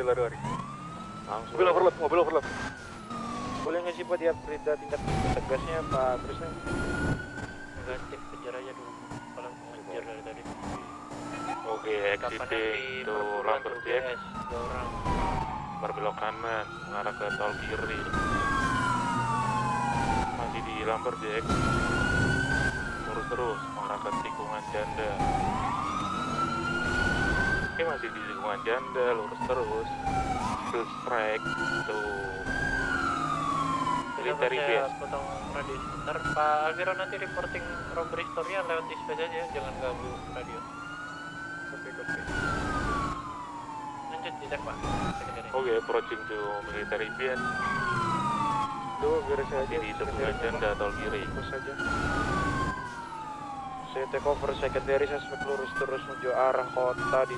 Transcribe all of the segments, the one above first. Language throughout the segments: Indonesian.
lari. Langsung. Mobil overload. Boleh nggak sih Pak dia perintah tindak tegasnya Pak Krisna? Enggak, cek kejar aja dulu. Kalau mengejar dari tadi. Oke, exiting to Lumberjack. 2 orang. Berbelok kanan mengarah ke tol kiri. Masih di Lumberjack. Lurus terus mengarah ke tikungan janda. Oke, masih di tikungan janda, lurus terus. Full strike to military Saya base. potong radio sebentar. Pak Alviro nanti reporting robbery store-nya lewat dispatch aja, jangan ganggu radio. Kopi. Lanjut di Pak. Oke, approaching to military base. Duh, biar saya aja. Di tikungan janda tol kiri. Terus saja. Saya take over secondary suspect lurus terus menuju arah kota di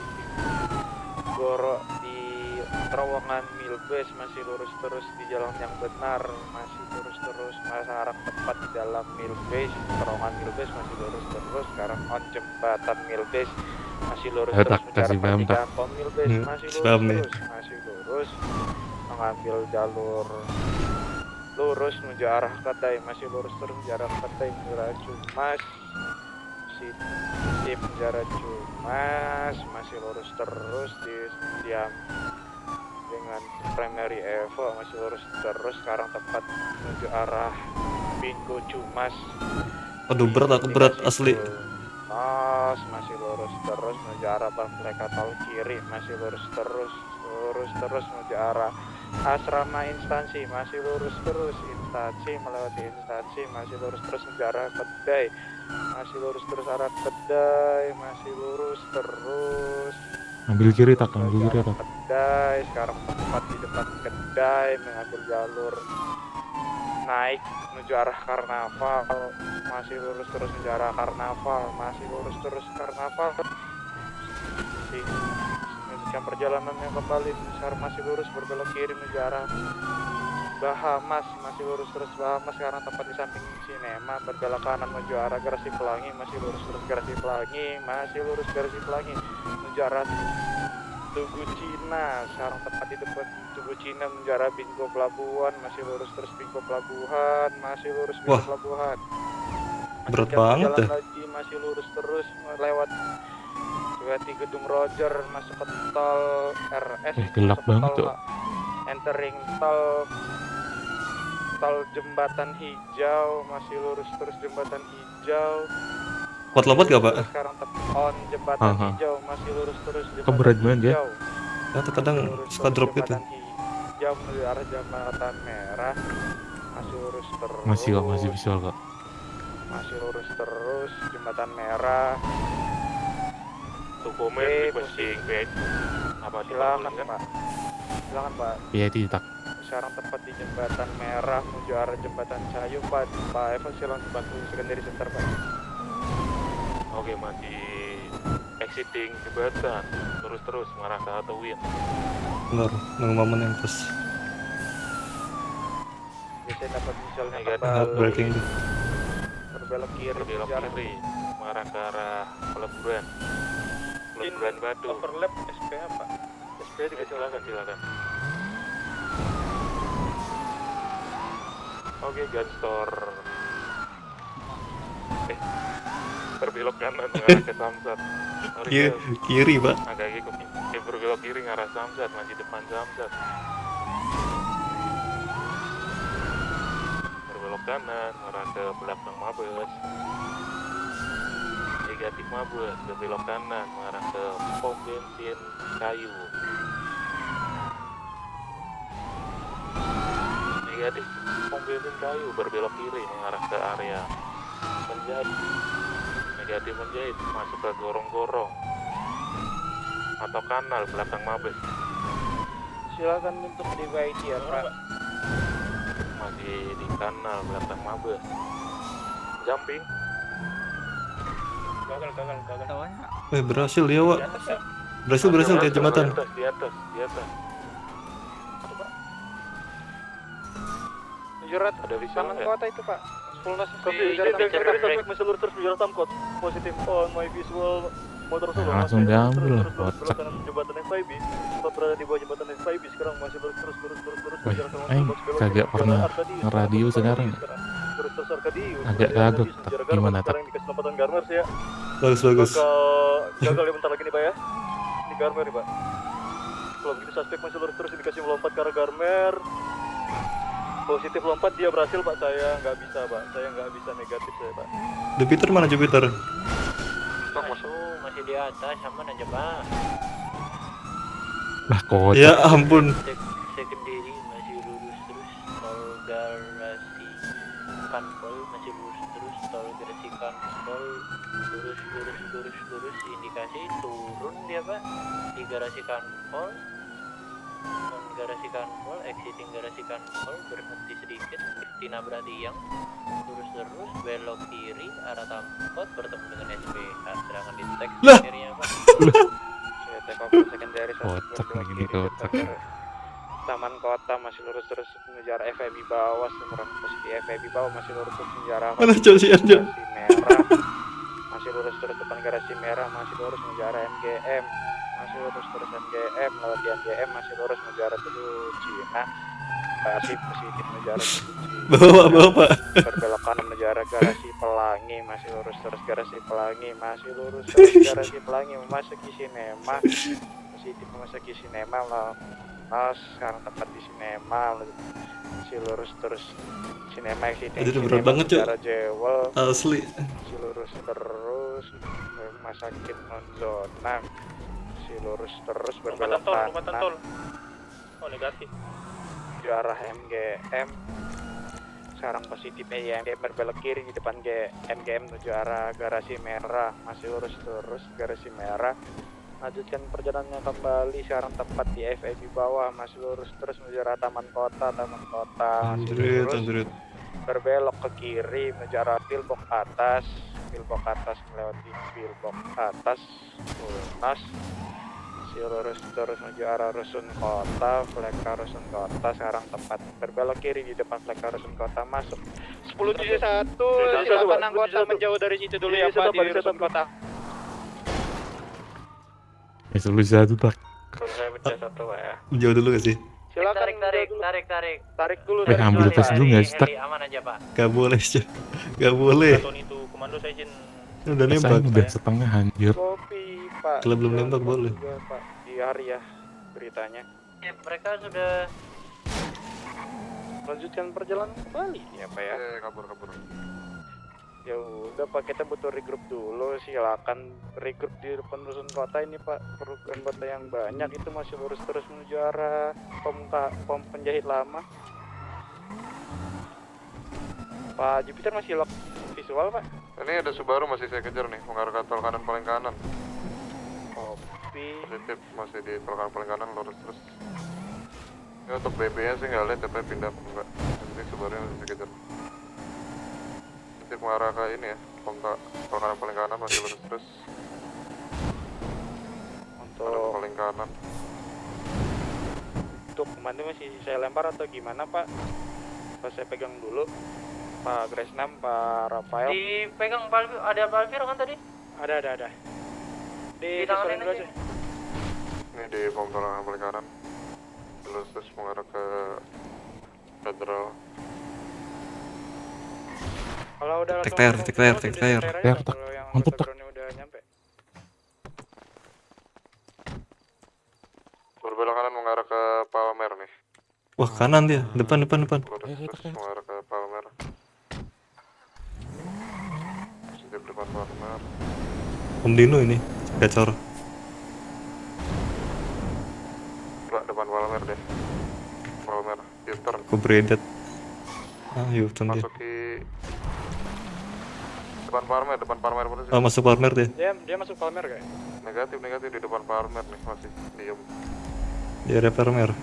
Goro di terowongan Milbase, masih lurus terus di jalan yang benar, masih lurus terus arah tepat di dalam Milbase, terowongan Milbase masih lurus terus. Sekarang on jembatan Milbase masih lurus terus mencari pertigaan pom Milbase, masih lurus mengambil jalur lurus menuju arah Kedai, masih lurus terus menuju arah Kedai menuju Cumas, Sip jarak Cumas, masih lurus terus di diam dengan primary Evo, masih lurus terus sekarang tepat menuju arah Bingo Cumas. Aduh, berat asli. Masih lurus terus menuju arah Mereka Tol kiri, masih lurus terus menuju arah asrama instansi, masih lurus terus instansi melewati instansi, masih lurus terus menuju arah Kedai, masih lurus terus arah Kedai, masih lurus terus ambil kiri tak. Kedai. Sekarang tepat di depan Kedai mengambil jalur naik menuju arah Karnaval, masih lurus terus menuju arah Karnaval, masih lurus terus Karnaval. Melanjutkan perjalanannya kembali, sekarang masih lurus berbelok kiri menuju arah Bahamas, masih lurus terus Bahamas sekarang tepat di samping sinema, berbelok kanan menuju arah Garasi Pelangi, masih lurus terus Garasi Pelangi, masih lurus Garasi Pelangi menuju arah Tugu Cina, sekarang tepat di depan Tugu Cina menuju arah Bingo Pelabuhan, masih lurus terus Bingo Pelabuhan, masih lurus Bingo Pelabuhan. Berat banget jalan lagi, masih lurus terus lewati Gedung Roger, masuk ke tol RS, gelap banget tuh. entering tol Jembatan Hijau, masih lurus terus Jembatan Hijau. Kuat lompat gak, Pak? Sekarang on Jembatan Hijau, masih lurus terus Jembatan Keberat banget ya. Ya, terkadang suka drop gitu. Jembatan Hijau menuju arah Jembatan Merah, masih lurus terus. Masih visual kok. Masih lurus terus Jembatan Merah. Tukomen requesting back. Apa Silakan Pak. Silakan Pak. Iya tak. Sekarang tepat di Jembatan Merah menuju arah Jembatan Cayu Pak. Pak Evan silakan bantu secondary center Pak. Oke, masih exiting jembatan, terus mengarah ke Halloween. Benar, nunggu momen yang pas. Biasanya dapat visualnya Negatif. kembali. Breaking. Berbelok kiri mengarah ke arah peleburan Batu. Overlap SPA Pak. SPA Silakan. Oke, gun store. Berbelok kanan mengarah ke Samsat. Kiri, Pak. Agak ikut. Berbelok kiri ngarah Samsat, masih depan Samsat. Berbelok kanan mengarah ke belakang Mabes. Negatif Mabes, berbelok kanan mengarah ke pom bensin Kayu. Negatif pom bensin Kayu, berbelok kiri mengarah ke area Menjadi. Negatif Menjahit, masuk ke gorong-gorong atau kanal belakang Mabes. Silakan untuk di YT ya Pak. Masih di kanal belakang Mabes. Jumping. Gagal. Berhasil dia, Wak. Berhasil di jembatan. Di atas. Jurat Ada visual taman nggak? kota itu Pak. Fullness Copy, masih lurus terus visual Samkot. Positif on my visual motor solo Nah, langsung masih diambil lah, terus belok kocak. kanan jembatan FIB. Sempat berada di bawah jembatan FIB, sekarang masih terus Wih, mengejar sama aing box belok kagak kiri, pernah jalan Arkadius, ngeradio sekarang. terus Arkadius, Agak jalan kagok, Arkadius, mengejar gimana, Garmers, tak? sekarang dikasih lompatan Garmers ya. Bagus bagus. Gagal ya bentar lagi nih Pak ya. Di Garmer nih Pak. Kalau begitu suspek masih lurus terus dikasih melompat ke arah Garmer. Positif lompat dia berhasil Pak, saya nggak bisa Pak, saya nggak bisa negatif saya Pak. Jupiter mana Jupiter? Masih di atas, aman aja Pak. Lah kocak. Ya ampun. Sekendiri masih lurus terus, tol garasi Kanpol masih lurus terus, tol garasi Kanpol lurus, indikasi turun dia Pak di garasi Kanpol, non garasi Kanpol, exiting garasi Kanpol, berhenti sedikit, nabrak tiang, lurus terus, belok kiri arah Tampot bertemu dengan SPH, serangan di teks Lah. kirinya Pak. Saya take over secondary Kocak nih gini, kocak. Taman Kota masih lurus terus mengejar FIB bawah, seberang posisi FIB bawah masih lurus terus mengejar Mana Josian Jon? garasi merah, masih lurus terus depan garasi merah, masih lurus mengejar MGM, masih lurus terus MGM, lewat di MGM masih lurus mengejar terus Cina, masih positif mengejar Bawa. berbelok kanan mengejar garasi Pelangi, masih lurus terus garasi Pelangi, masih lurus terus garasi Pelangi memasuki sinema, positif memasuki sinema lah. Sekarang tepat di sinema, masih lurus terus sinema exiting Aduh, berat banget, Cok. mengejar Jewel, Asli. masih lurus terus rumah sakit non zona, masih lurus terus berbelok Lompatan kanan tol. Oh negatif. di arah MGM. Sekarang positifnya IMGM berbelok kiri di depan MGM menuju arah garasi merah, masih lurus terus garasi merah. Lanjutkan perjalanannya kembali, sekarang tepat di FIB bawah, masih lurus terus menuju arah Taman Kota, masih Android, lurus Android. berbelok ke kiri menuju arah Pillbox atas, melewati Pillbox atas, lunas, masih lurus terus menuju arah Rusun Kota, Fleka Rusun Kota, sekarang tepat berbelok kiri di depan Fleka Rusun Kota, masuk 1071, silakan anggota menjauh dari situ dulu ya Pak, di Rusun Kota. Solusi satu tak. Saya pecah satu Pak ya. Jauh dulu gak sih? Silakan Tarik dulu. dulu ambil dari tes Pak. dulu nggak sih, Tak? Heli aman aja Pak. Gak boleh sih. Gak boleh. itu komando saya izin. Udah Saya nembak. udah setengah anjir. Kopi Pak. Kalau belum nembak boleh. Juga, Pak. Di hari ya beritanya. Ya, mereka sudah Lanjutkan perjalanan kembali ya Pak ya. Kabur. Ya udah Pak, kita butuh regroup dulu, silakan regroup di depan Rusun Kota ini Pak. Perlu anggota yang banyak, itu masih lurus terus menuju arah pom penjahit lama. Pak Jupiter masih lock visual Pak. Ini ada Subaru masih saya kejar nih, mengarah ke tol kanan paling kanan. Kopi. Positif masih di tol kanan paling kanan lurus terus. Ini untuk BB-nya sih nggak lihat, tapi pindah enggak. Ini Subaru yang masih saya kejar. Positif mengarah ke ini ya, tol kanan paling kanan masih lurus terus. Kanan paling kanan. Untuk komando masih saya lempar atau gimana Pak? Pas saya pegang dulu Pak Gresnam, Pak Rafael. dipegang ada Palviro kan tadi? Ada. Di tanganin dulu aja. aja. Ini di pom tol kanan paling kanan. Lurus terus mengarah ke Federal. Kalau udah Tek langsung tayar. aja, Tak. kalau yang Mantap, anggota Tak. groundnya udah nyampe. Berbelok kanan mengarah ke Palmer nih. Wah kanan dia. Depan. Lurus terus mengarah ke Palmer. Positif depan Palmer. Om Dino ini. Gacor. Enggak, depan Palmer deh. Palmer, U-turn. Aku beredat. Ayo turn dia. Masuki depan Palmer polisi. Oh masuk partner dia. Dia masuk Palmer gak? Negatif di depan Palmer nih, masih diem. Dia repair merah.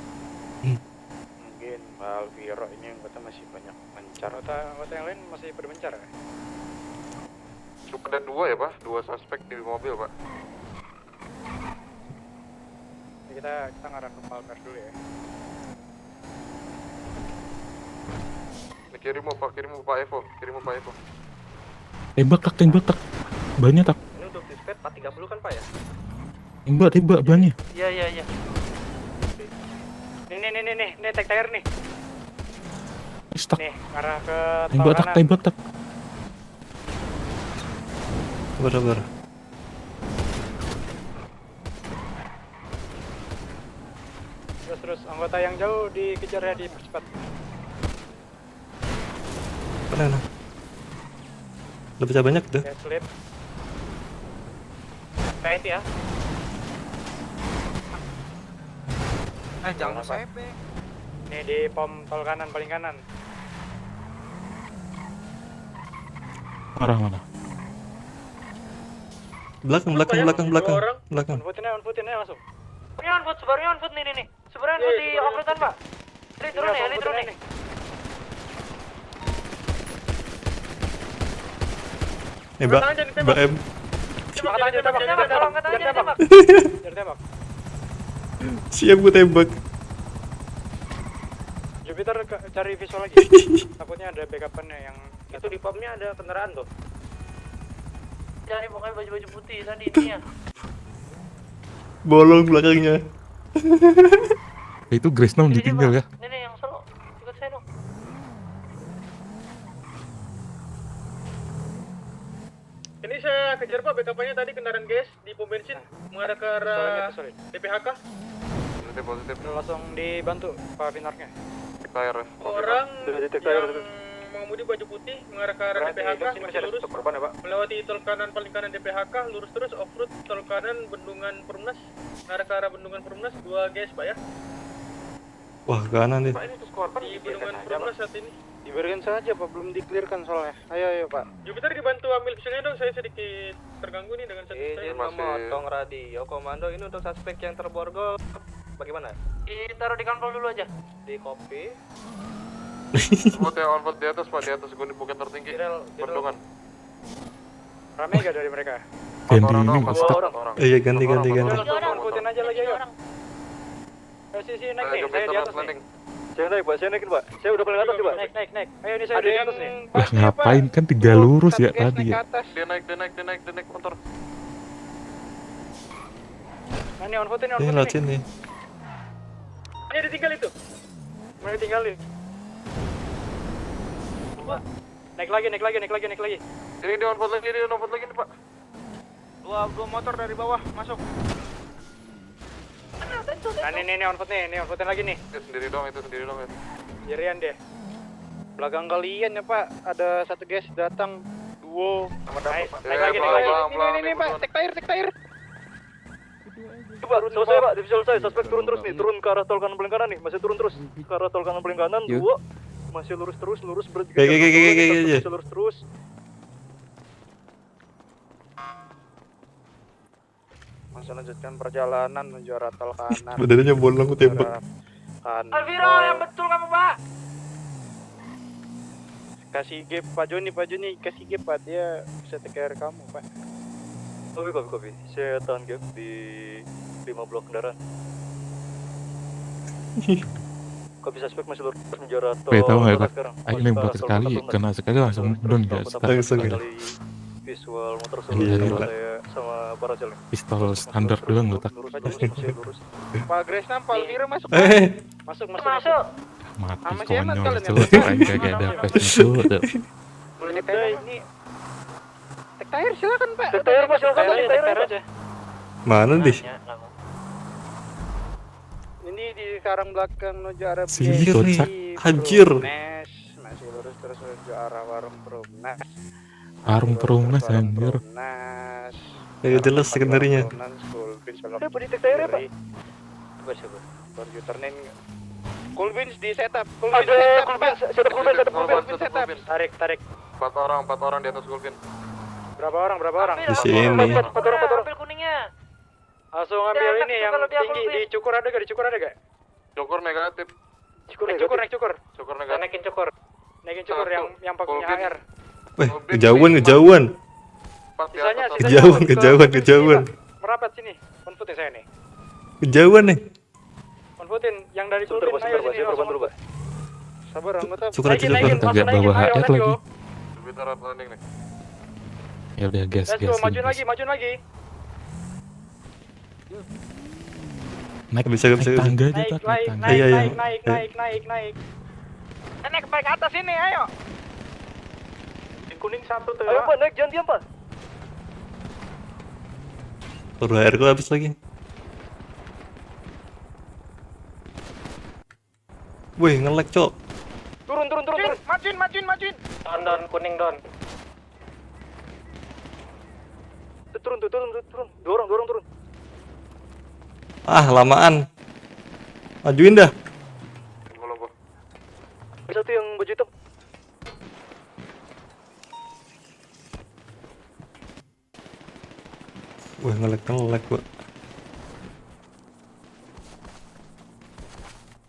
Mungkin Pak Alviro ini anggota masih banyak mencar. Anggota yang lain masih pada mencar ya? Cuma ada 2 ya Pak, 2 suspek di mobil Pak. Jadi kita ngarah ke Palmer dulu ya. Ini kirim Pak Evo. Tembak tak. Banyak tak. Ini untuk dispatch 430 kan Pak ya? Tembak bannya. Iya. Nih, tek tire nih. Stuck. Nih, arah ke tol kanan. Tembak tak. Sabar. Terus anggota yang jauh dikejar ya, dipercepat. Mana? Udah pecah banyak tuh. Ya, slip. Kait ya. Jangan sepeng. Nih di pom tol kanan, paling kanan. Arah mana? Belakang. On-footin aja langsung. Sebarnya on foot nih. Sebarnya on foot di off-roadan, Pak. Ini turun nih. Mbak M. Tembak. Siap gue tembak. Jupiter cari visual lagi. Takutnya ada backup-nya yang itu di pomnya ada kendaraan tuh. Cari pokoknya baju putih tadi ini ya. Bolong belakangnya. Itu Grace Nam ditinggal ya. Ini yang solo. Ikut saya dong. Ini saya kejar Pak, backup-nya tadi kendaraan gas di pom bensin mengarah ke arah DPHK. Positif. Langsung dibantu Pak Vinarnya. Orang yang mengemudi baju putih mengarah ke arah DPHK masih lurus melewati tol kanan paling kanan DPHK, lurus terus off road tol kanan Bendungan Perumnas mengarah ke arah Bendungan Perumnas 2 guys Pak ya. Wah, kanan deh. Di Bendungan Perumnas saat ini. Diberikan saja Pak, belum di-clearkan soalnya. Ayo Pak. Jupiter dibantu ambil visualnya dong, saya sedikit terganggu nih dengan status saya. Memotong radio komando ini untuk suspek yang terborgol. Bagaimana? Ditaruh di kantor dulu aja. Di copy. On-foot di atas Pak, di atas gunung bukit tertinggi. Bendungan. Rame gak dari mereka? Ganti ini stuck. Iya, ganti. On-footin aja lagi ayo. Sisi naik nih, saya di atas nih. Saya naik Pak, saya naikin Pak. Saya udah paling atas nih Pak. Naik. Ayo ini saya di atas nih. Lah ngapain kan 3 lurus ya tadi ya. Dia naik motor. Nah ini on-footin Ini lewat sini. Ini ditinggal itu. Mana tinggalin? Naik lagi. Ini di on-foot lagi nih Pak. Dua motor dari bawah masuk. Nah ini on-footin lagi nih. Itu sendiri dong ya. Jarian deh. Belakang kalian ya Pak, ada satu guys datang duo. Naik lagi. Ini Pak, tek tire. Pak, selesai Pak, di visual saya, suspek turun terus nih, turun ke arah tol kanan paling kanan nih, masih turun terus ke arah tol kanan paling kanan, 2, masih lurus berarti Kayak. lurus terus. Masih lanjutkan perjalanan menuju arah tol kanan. Badannya bolong gue tembak. Alviro yang betul kamu Pak. Kasih gap Pak Joni, kasih gap Pak, dia bisa take care kamu Pak. Kopi. Saya tahan gap di 5 blok kendaraan. Kopi suspek masih lurus menuju arah tol. Tahu nggak Pak? sekarang. Ayo lempar sekali, kena sekali langsung down ya. Langsung ya. Visual motor Iya, solo Pak. saya sama para jalan. Pistol standar doang letak. Lurus aja, masih lurus. Pak Gresnam, Pak Alviro masuk. Masuk. Mati Sama Ciamat konyol kalian ya? coba aja gak ada face itu. Ini tek tire silakan Pak. Tek tire, Pak, silakan, Pak, tek tire aja. Mana deh? Ini di karang belakang menuju arah Sini, BSD kocak. Hancur. Perumnas. Masih lurus terus menuju arah warung Perumnas. Warung Perumnas anjir. Perumnas. Kayak jelas sekendarnya. Apa di tek tire, Pak? Coba. Berjuternin. Coolbeans di setup. Ada Coolbeans, setup. Tarik. 4 orang di atas Gulfin. Berapa orang? Di sini. Empat orang. Ambil kuningnya. Langsung ambil Dia ini enak yang kalau dia tinggi. Coolbeans. Dicukur ada gak? Cukur negatif. Naik cukur. Cukur negatif. Naikin cukur yang pakai Coolbeans. air. Weh, kejauhan. Sisanya Kejauhan. Merapat sini. Konfutin saya nih. Kejauhan nih. Konfutin yang dari Sebentar, Coolbeans Pak, ayo saya sini. telepon dulu, Pak. Sabar anggota. Cukur aja, Naikin, cukur. Agak bawa HR let's lagi. go. Jupiter landing nih. Ya udah gas. Let's go, majuin lagi. Naik, Bisa, naik bisa, bisa. tangga aja, Naik, Tat, naik, tangga. naik, Iya, iya. naik, naik, naik, naik, naik. Naik ke atas ini, ayo. Di kuning satu tuh Ayo Pak, naik, jangan diam Pak. Baru air gue habis lagi. Wih, nge-lag, Cok. Turun. Majuin. Don kuning don. Turun. Dorong. Ah, lamaan. Majuin dah. Ada satu yang baju hitam. Wih, nge-lag gua.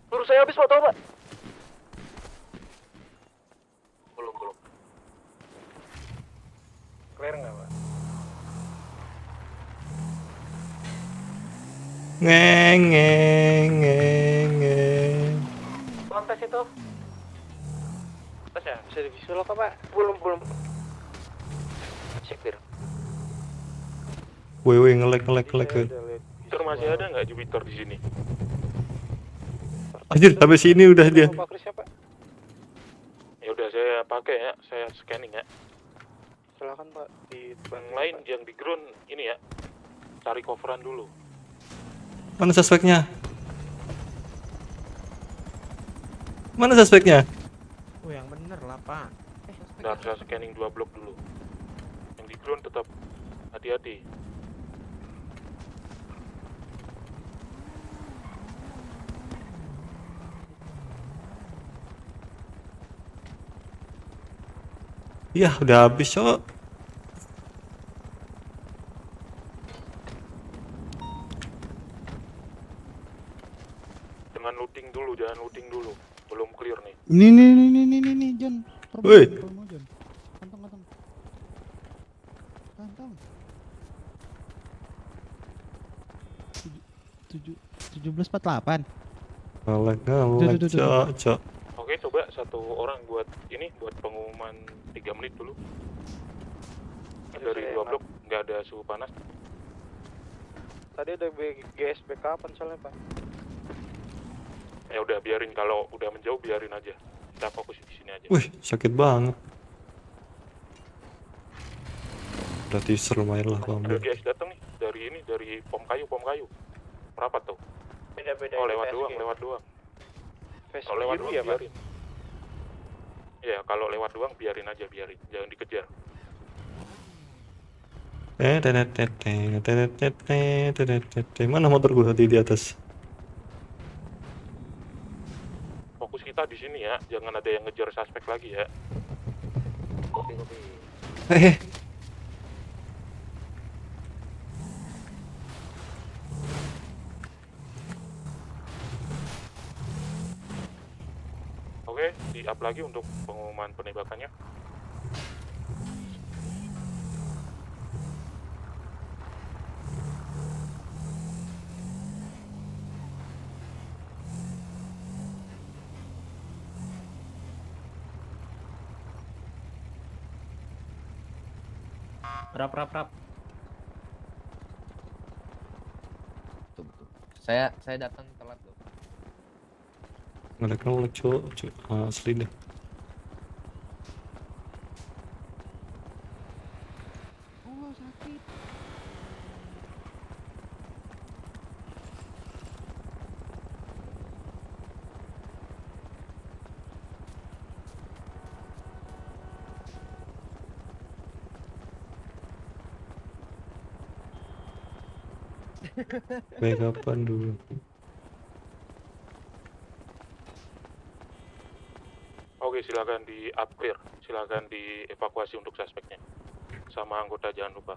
Peluru saya habis Pak, tahu Pak? belum. Clear nggak pak? Ngeng. Kontes itu. Tes ya, bisa divisual kok, Pak? Belum. Cek. Wih, nge-lag. Jupiter masih ada nggak Jupiter di sini? Anjir, sampai sini udah dia. Pak Kris siapa? Ya udah saya pakai ya, saya scanning ya. Silakan Pak. Di Yang lain yang di ground ini ya, cari coveran dulu. Mana suspeknya? Oh, yang bener lah, Pak. Bentar, saya scanning 2 blok dulu. Yang di ground tetap hati-hati. Iya, udah habis, Cok. Jangan looting dulu. Belum clear nih. Ini John. Woi. Promo John. Kantong. Kantong. 1748. Nge-lag, Tuh. Cok. Oke, coba satu orang buat pengumuman 3 menit dulu. Dari 2 blok nggak ada suhu panas. Tadi ada GSP kapan soalnya, Pak? Ya udah biarin, kalau udah menjauh biarin aja. Kita fokus di sini aja. Wih, sakit banget. Udah teaser lumayan lah, Ada GS datang nih dari pom kayu. Berapa tuh? Beda-beda. Oh, lewat doang. Face Kalau lewat biru doang ya, Pak? biarin. Ya, kalau lewat doang biarin. Jangan dikejar. Mana motor gua tadi di atas? Fokus kita di sini ya, jangan ada yang ngejar suspek lagi ya. Kopi. Oke, di up lagi untuk pengumuman penembakannya. Rap. Betul. Saya datang telat loh. Nge-lag, Cok. Asli deh. Oh, sakit. Kapan dulu? Oke, silakan di up clear. Silakan dievakuasi untuk suspeknya. Sama anggota jangan lupa.